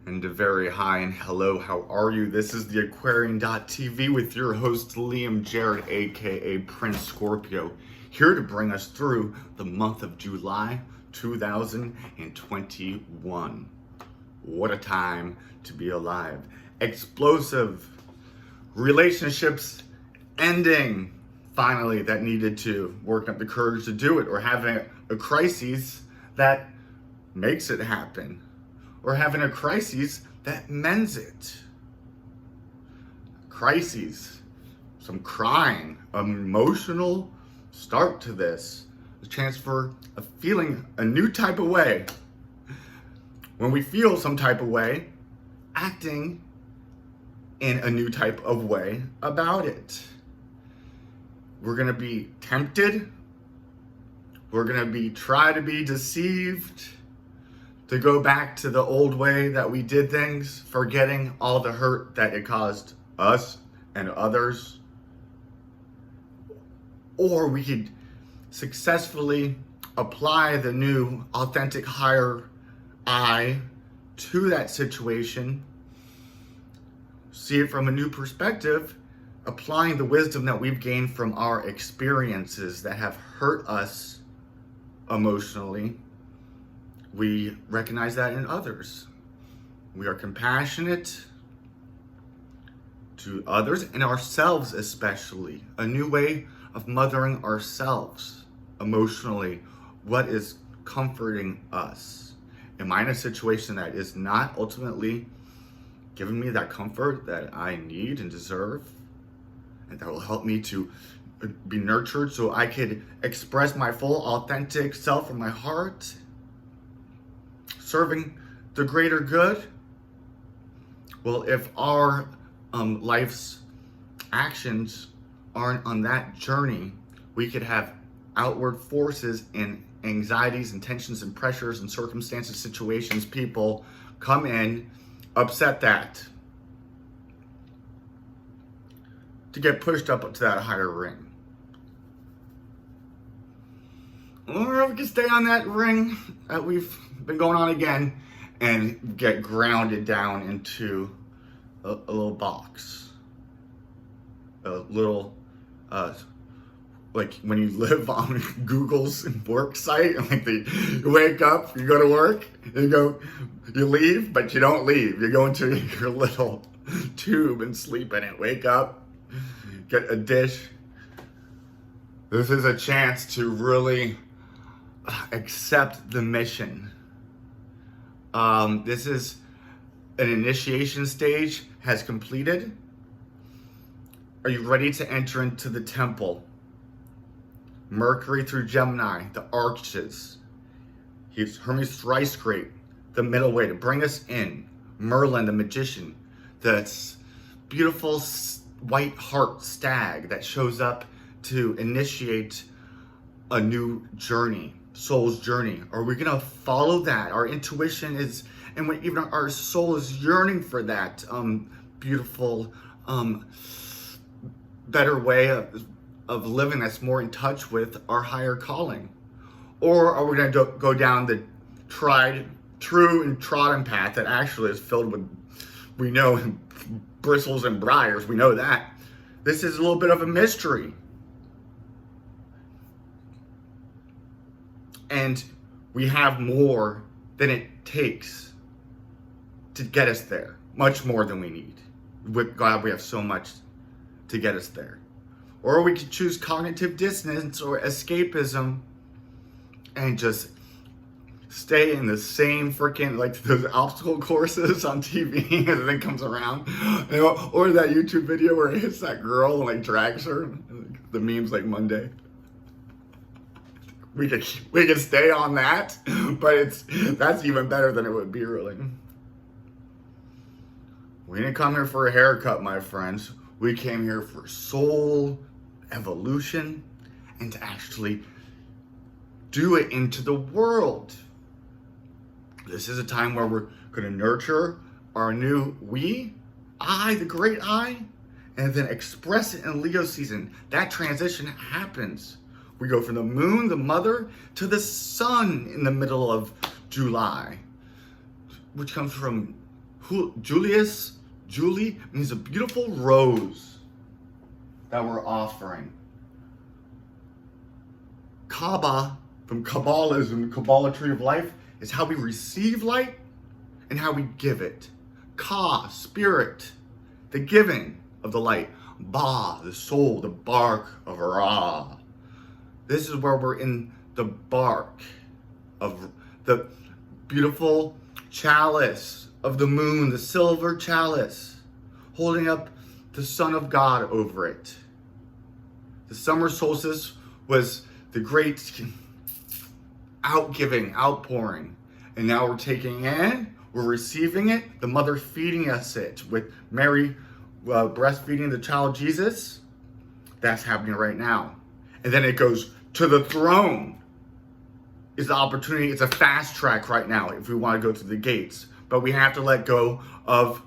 And a very high and hello, how are you? This is the Aquarian.tv with your host Liam Jarret, aka Prince Scorpio, here to bring us through the month of July 2021. What a time to be alive. Explosive relationships ending, finally, that needed to work up the courage to do it, or having a crisis that makes it happen, or having a crisis that mends it. Crises, some crying, an emotional start to this, a chance for a feeling a new type of way. When we feel some type of way, acting in a new type of way about it. We're gonna be tempted. We're gonna try to be deceived, to go back to the old way that we did things, forgetting all the hurt that it caused us and others. Or we could successfully apply the new, authentic, higher I to that situation, see it from a new perspective, applying the wisdom that we've gained from our experiences that have hurt us emotionally. We recognize that in others. We are compassionate to others and ourselves, especially. A new way of mothering ourselves emotionally. What is comforting us? Am I in a situation that is not ultimately giving me that comfort that I need and deserve? And that will help me to be nurtured so I could express my full, authentic self from my heart, serving the greater good. Well, if our life's actions aren't on that journey, we could have outward forces and anxieties and tensions and pressures and circumstances, situations, people come in, upset that, to get pushed up to that higher ring. Or we can stay on that ring that we've been going on again and get grounded down into a little box. A little, like when you live on Google's work site, like you wake up, you go to work, you leave, but you don't leave. You go into your little tube and sleep in it. Wake up, get a dish. This is a chance to really accept the mission. This is an initiation stage, has completed. Are you ready to enter into the temple? Mercury through Gemini, the arches. Hermes thrice great, the middle way to bring us in. Merlin, the magician, the beautiful white heart stag that shows up to initiate a new journey, soul's journey. Are we gonna follow that? Our intuition is, and even our soul is yearning for that beautiful, better way of living that's more in touch with our higher calling. Or are we gonna go down the tried, true and trodden path that actually is filled with, we know, bristles and briars, we know that. This is a little bit of a mystery. And we have more than it takes to get us there. Much more than we need. With God, we have so much to get us there. Or we could choose cognitive dissonance or escapism and just stay in the same freaking, like those obstacle courses on TV and then comes around. Or that YouTube video where it hits that girl and like drags her. The meme's like Monday. We could stay on that, but that's even better than it would be, really. We didn't come here for a haircut, my friends. We came here for soul evolution and to actually do it into the world. This is a time where we're going to nurture our new I, the great I, and then express it in Leo season. That transition happens. We go from the moon, the mother, to the sun in the middle of July, which comes from Julie means a beautiful rose that we're offering. Kaaba, from Kabbalism, Kabbalah tree of life, is how we receive light and how we give it. Ka, spirit, the giving of the light. Ba, the soul, the bark of Ra. This is where we're in the bark of the beautiful chalice of the moon, the silver chalice, holding up the Son of God over it. The summer solstice was the great outgiving, outpouring. And now we're taking in, we're receiving it, the mother feeding us it with Mary breastfeeding the child Jesus. That's happening right now. And then it goes to the throne. Is the opportunity, it's a fast track right now if we want to go to the gates. But we have to let go of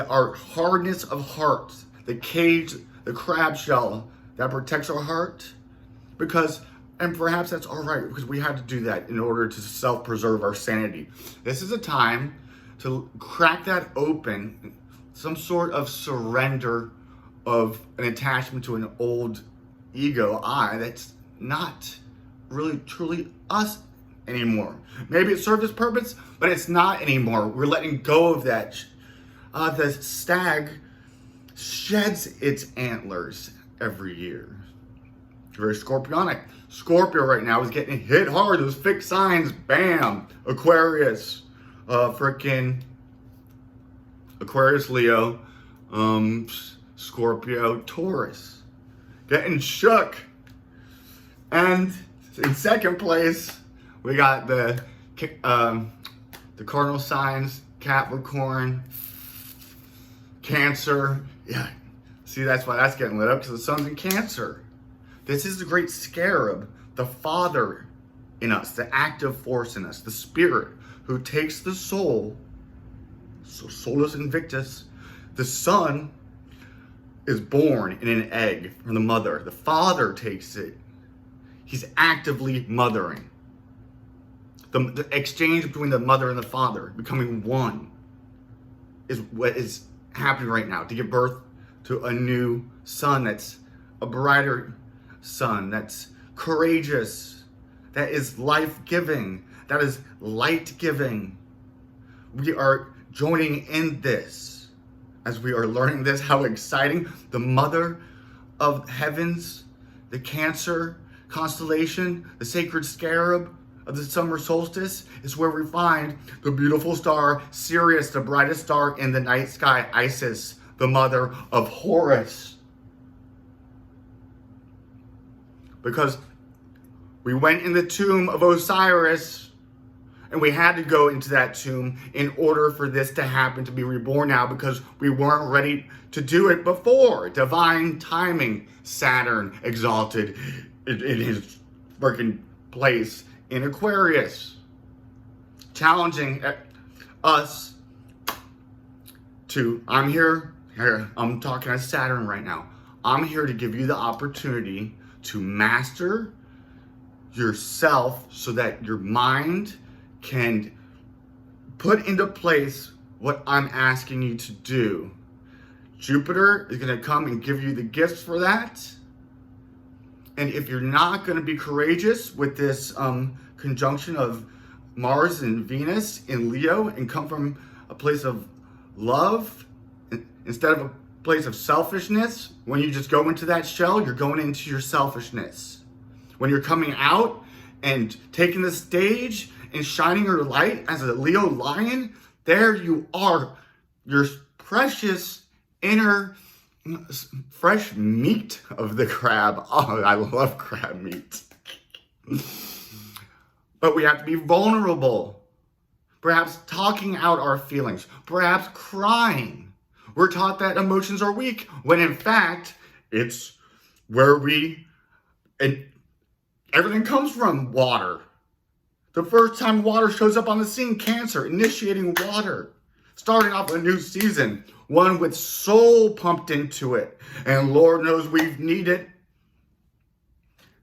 our hardness of heart, the cage, the crab shell that protects our heart. And perhaps that's all right, because we had to do that in order to self-preserve our sanity. This is a time to crack that open, some sort of surrender of an attachment to an old ego I that's not really truly us anymore. Maybe it served its purpose, but it's not anymore. We're letting go of that. The stag sheds its antlers every year. Very scorpionic. Scorpio right now is getting hit hard. Those fixed signs, bam. Aquarius, Aquarius, Leo, Scorpio, Taurus, getting shook. And in second place, we got the cardinal signs, Capricorn, Cancer. Yeah, see, that's why that's getting lit up, because the sun's in Cancer. This is the great scarab, the Father in us, the active force in us, the Spirit who takes the soul, so Solus Invictus. The Son is born in an egg from the mother. The Father takes it. He's actively mothering. The exchange between the mother and the father, becoming one, is what is happening right now, to give birth to a new son that's a brighter son, that's courageous, that is life-giving, that is light-giving. We are joining in this as we are learning this, how exciting. The mother of heavens, the Cancer constellation, the sacred scarab of the summer solstice, is where we find the beautiful star Sirius, the brightest star in the night sky, Isis, the mother of Horus. Because we went in the tomb of Osiris, and we had to go into that tomb in order for this to happen, to be reborn now, because we weren't ready to do it before. Divine timing. Saturn exalted in his freaking place in Aquarius, challenging us to, I'm talking to Saturn right now. I'm here to give you the opportunity to master yourself so that your mind can put into place what I'm asking you to do. Jupiter is going to come and give you the gifts for that. And if you're not going to be courageous with this conjunction of Mars and Venus in Leo and come from a place of love instead of a place of selfishness, when you just go into that shell, you're going into your selfishness. When you're coming out and taking the stage and shining your light as a Leo lion, there you are, your precious inner fresh meat of the crab. Oh, I love crab meat. But we have to be vulnerable. Perhaps talking out our feelings. Perhaps crying. We're taught that emotions are weak, when in fact, it's where everything comes from water. The first time water shows up on the scene, Cancer, initiating water. Starting off a new season, one with soul pumped into it. And Lord knows we've needed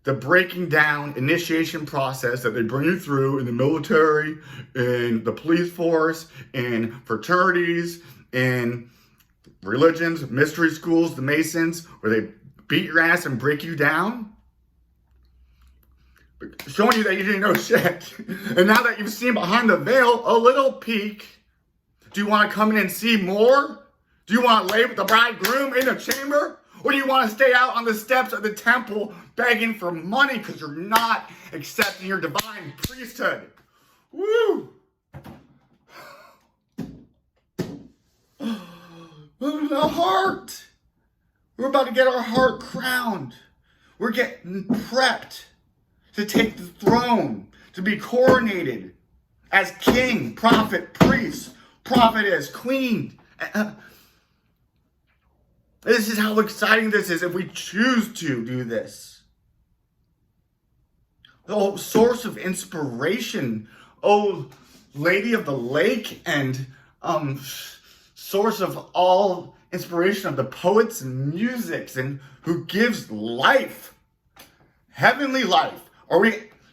the breaking down initiation process that they bring you through in the military, in the police force, in fraternities, in religions, mystery schools, the Masons, where they beat your ass and break you down, showing you that you didn't know shit. And now that you've seen behind the veil a little peek, do you want to come in and see more? Do you want to lay with the bridegroom in the chamber? Or do you want to stay out on the steps of the temple begging for money because you're not accepting your divine priesthood? Woo! The heart. We're about to get our heart crowned. We're getting prepped to take the throne, to be coronated as king, prophet, priest, prophetess, queen. This is how exciting this is if we choose to do this. The source of inspiration, oh Lady of the Lake, and source of all inspiration of the poets and musics, and who gives life, heavenly life.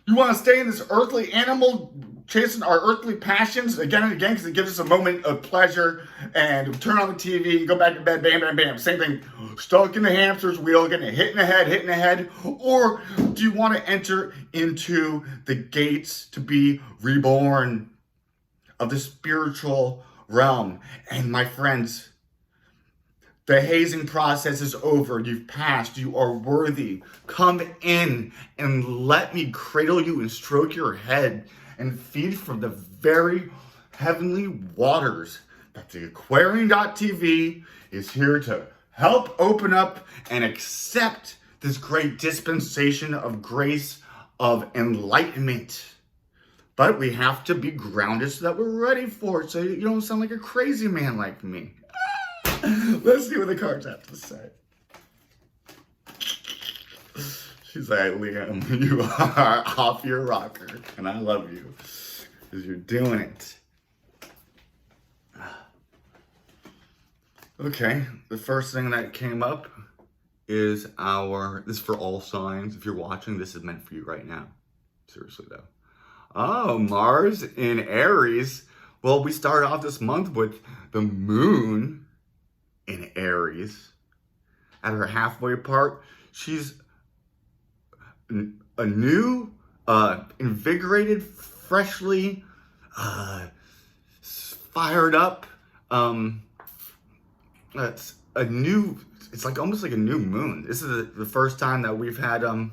You want to stay in this earthly animal, chasing our earthly passions again and again because it gives us a moment of pleasure, and turn on the TV and go back to bed, bam, bam, bam. Same thing, stuck in the hamster's wheel, getting hit in the head. Or do you want to enter into the gates to be reborn of the spiritual realm? And my friends, the hazing process is over. You've passed. You are worthy. Come in and let me cradle you and stroke your head and feed from the very heavenly waters that the Aquarian.tv is here to help open up and accept this great dispensation of grace, of enlightenment. But we have to be grounded so that we're ready for it, so you don't sound like a crazy man like me. Let's see what the cards have to say. She's like, Liam, you are off your rocker, and I love you because you're doing it. Okay, the first thing that came up is this is for all signs. If you're watching, this is meant for you right now. Seriously though. Oh, Mars in Aries. Well, we started off this month with the moon in Aries. At her halfway part, she's a new, invigorated, freshly fired up. It's like almost like a new moon. This is the first time that we've had an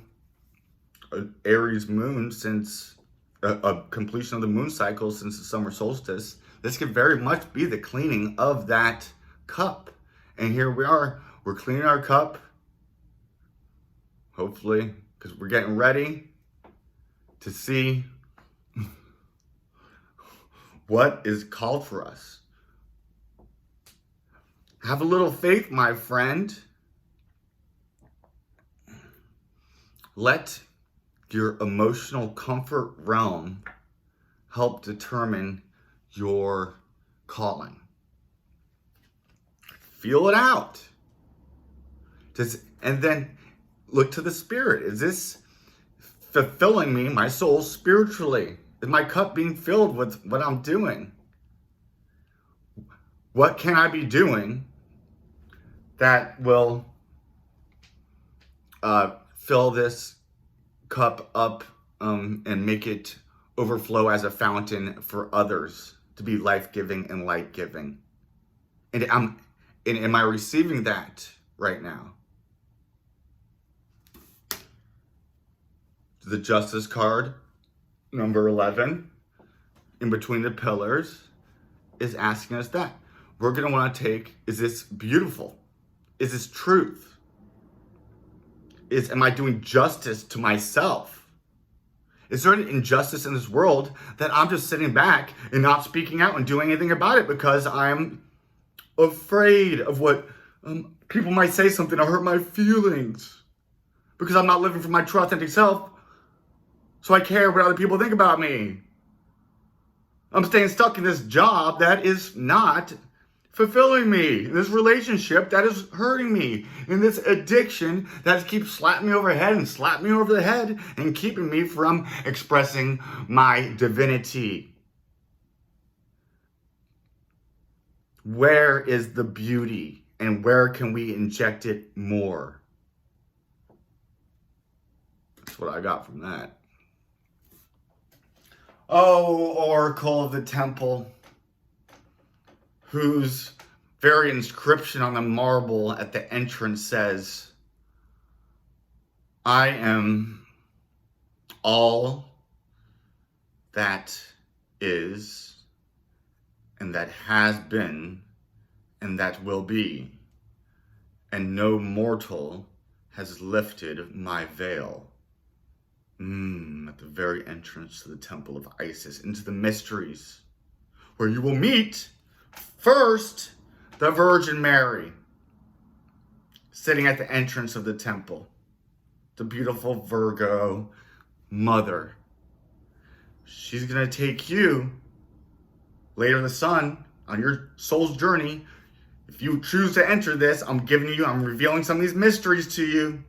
Aries moon since a completion of the moon cycle since the summer solstice. This could very much be the cleaning of that cup. And here we are. We're cleaning our cup. Hopefully, because we're getting ready to see what is called for us. Have a little faith, my friend. Let your emotional comfort realm help determine your calling. Feel it out. And then look to the spirit. Is this fulfilling me, my soul, spiritually? Is my cup being filled with what I'm doing? What can I be doing that will fill this cup up and make it overflow as a fountain for others to be life-giving and light-giving? And am I receiving that right now? The Justice card, number 11, in between the pillars, is asking us that. We're going to want to take, is this beautiful? Is this truth? Am I doing justice to myself? Is there an injustice in this world that I'm just sitting back and not speaking out and doing anything about it because I'm afraid of what people might say something to hurt my feelings? Because I'm not living for my true authentic self, so I care what other people think about me. I'm staying stuck in this job that is not fulfilling me, in this relationship that is hurting me, in this addiction that keeps slapping me over the head and slapping me over the head and keeping me from expressing my divinity. Where is the beauty and where can we inject it more? That's what I got from that. Oh, Oracle of the Temple, whose very inscription on the marble at the entrance says, I am all that is, and that has been, and that will be, and no mortal has lifted my veil. At the very entrance to the temple of Isis, into the mysteries, where you will meet first the Virgin Mary, sitting at the entrance of the temple, the beautiful Virgo mother. She's going to take you later in the sun on your soul's journey. If you choose to enter this, I'm revealing some of these mysteries to you.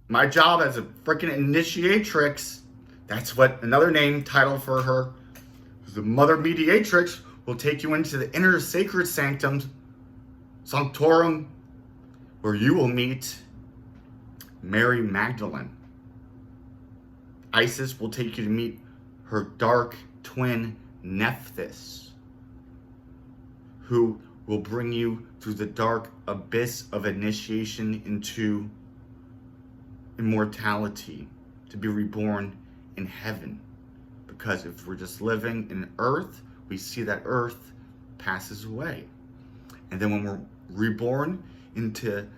My job as a freaking initiatrix, that's what another title for her, the Mother Mediatrix, will take you into the inner sacred sanctum, Sanctorum, where you will meet Mary Magdalene. Isis will take you to meet her dark twin Nephthys, who will bring you through the dark abyss of initiation into immortality, to be reborn in heaven. Because if we're just living in earth, we see that earth passes away. And then when we're reborn into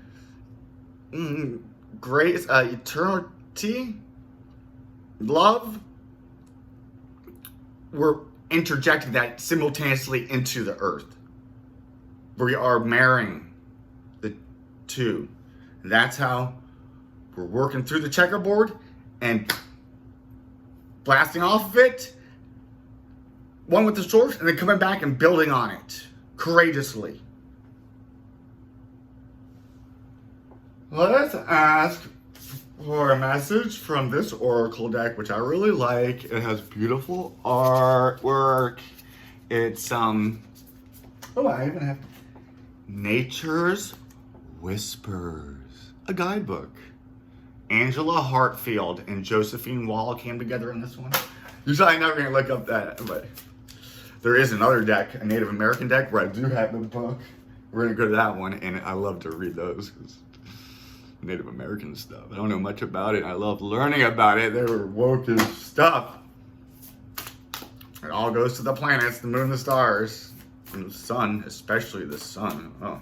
grace, eternity, love, we're interjecting that simultaneously into the earth. We are marrying the two. And that's how we're working through the checkerboard and blasting off of it, one with the source, and then coming back and building on it courageously. Let's ask for a message from this oracle deck, which I really like. It has beautiful artwork. It's I even have Nature's Whispers, a guidebook. Angela Hartfield and Josephine Wall came together in this one. Usually I'm never going to look up that, but there is another deck, a Native American deck, where I do have the book. We're going to go to that one, and I love to read those. Native American stuff. I don't know much about it. I love learning about it. They were woke as stuff. It all goes to the planets, the moon, the stars, and the sun, especially the sun. Oh.